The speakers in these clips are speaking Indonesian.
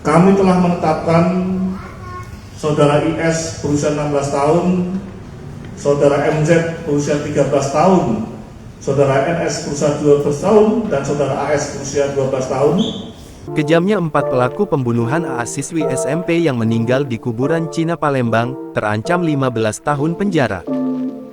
kami telah menetapkan saudara IS berusia 16 tahun, saudara MZ berusia 13 tahun, saudara NS berusia 12 tahun, dan saudara AS berusia 12 tahun. Kejamnya 4 pelaku pembunuhan AA siswi SMP yang meninggal di kuburan Cina Palembang, terancam 15 tahun penjara.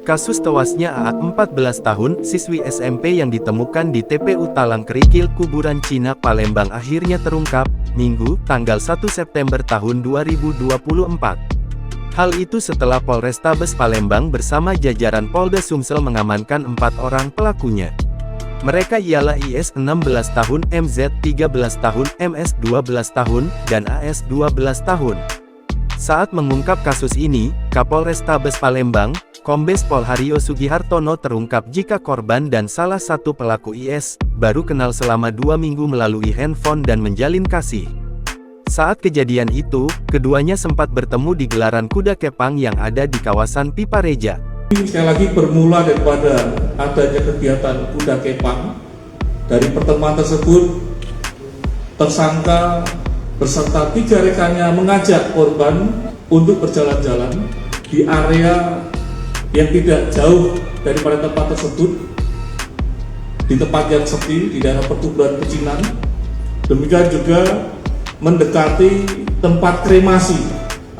Kasus tewasnya AA 14 tahun, siswi SMP yang ditemukan di TPU Talang Kerikil, kuburan Cina Palembang akhirnya terungkap, Minggu, tanggal 1 September tahun 2024. Hal itu setelah Polrestabes Palembang bersama jajaran Polda Sumsel mengamankan 4 orang pelakunya. Mereka ialah IS 16 tahun, MZ 13 tahun, MS 12 tahun, dan AS 12 tahun. Saat mengungkap kasus ini, Kapolrestabes Palembang, Kombes Pol Haryo Sugihartono terungkap jika korban dan salah satu pelaku IS, baru kenal selama 2 minggu melalui handphone dan menjalin kasih. Saat kejadian itu, keduanya sempat bertemu di gelaran kuda kepang yang ada di kawasan Pipareja. Sekali lagi bermula daripada adanya kegiatan kuda kepang. Dari pertemuan tersebut, tersangka beserta 3 rekannya mengajak korban untuk berjalan-jalan di area yang tidak jauh daripada tempat tersebut, di tempat yang sepi di daerah perkebunan pecinan. Demikian juga mendekati tempat kremasi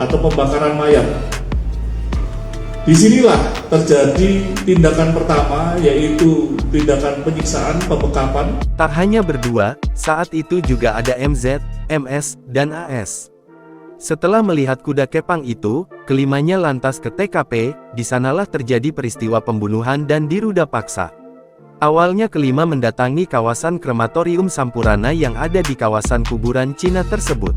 atau pembakaran mayat. Disinilah terjadi tindakan pertama, yaitu tindakan penyiksaan, pembekapan. Tak hanya berdua, saat itu juga ada MZ, MS, dan AS. Setelah melihat kuda kepang itu, kelimanya lantas ke TKP, di sanalah terjadi peristiwa pembunuhan dan diruda paksa. Awalnya kelima mendatangi kawasan krematorium Sampurana yang ada di kawasan kuburan Cina tersebut.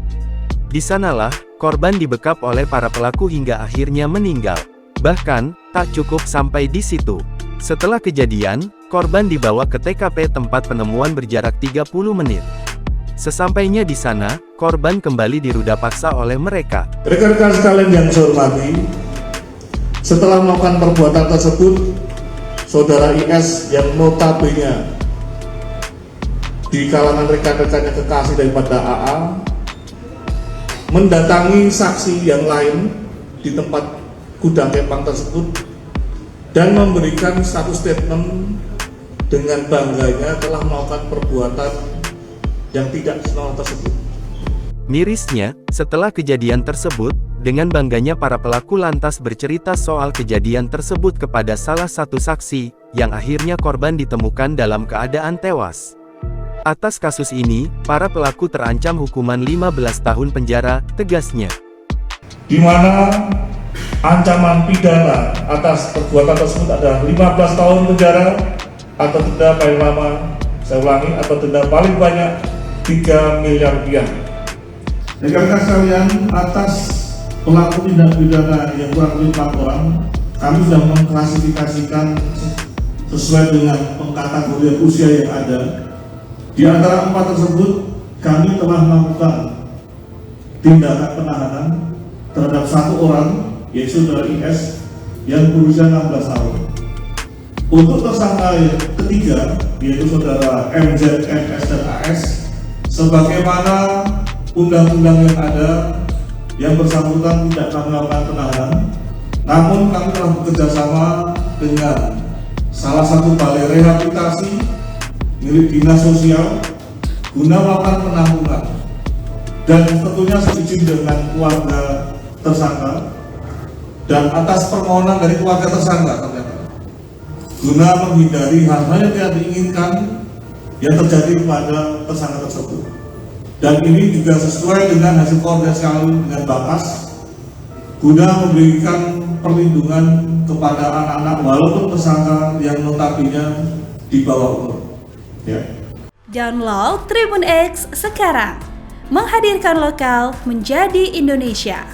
Di sanalah, korban dibekap oleh para pelaku hingga akhirnya meninggal. Bahkan, tak cukup sampai di situ. Setelah kejadian, korban dibawa ke TKP tempat penemuan berjarak 30 menit. Sesampainya di sana, korban kembali diruda paksa oleh mereka. Rekan-rekan sekalian yang saya hormati, setelah melakukan perbuatan tersebut, saudara IS yang notabene di kalangan rekan-rekannya kekasih daripada AA mendatangi saksi yang lain di tempat kuda kepang tersebut dan memberikan satu statement dengan bangganya telah melakukan perbuatan yang tidak senonoh tersebut. Mirisnya, setelah kejadian tersebut, dengan bangganya para pelaku lantas bercerita soal kejadian tersebut kepada salah satu saksi, yang akhirnya korban ditemukan dalam keadaan tewas. Atas kasus ini, para pelaku terancam hukuman 15 tahun penjara, tegasnya. Di mana ancaman pidana atas perbuatan tersebut adalah 15 tahun penjara atau denda paling lama, saya ulangi, atau denda paling banyak 3 miliar rupiah. Rekan-rekan sekalian, atas pelaku tindak pidana yang kurang lebih 4 orang, kami sudah mengklasifikasikan sesuai dengan pengkategorian usia yang ada. Di antara 4 tersebut, kami telah melakukan tindakan penahanan terhadap 1 orang, yaitu saudara IS yang berusia 16 tahun. Untuk tersangka ketiga, yaitu saudara MZ, MS, dan AS, sebagaimana undang-undang yang ada, yang bersangkutan tidak kami lakukan penahanan, namun kami telah bekerjasama dengan salah satu balai rehabilitasi milik dinas sosial guna melakukan penampungan dan tentunya seizin dengan keluarga tersangka dan atas permohonan dari keluarga tersangka ternyata guna menghindari hal-hal yang tidak diinginkan yang terjadi kepada tersangka tersebut. Dan ini juga sesuai dengan hasil koordinasi kami dengan Bapas guna memberikan perlindungan kepada anak-anak walaupun tersangka yang notabene di bawah umur. Ya. Download Tribun X sekarang, menghadirkan lokal menjadi Indonesia.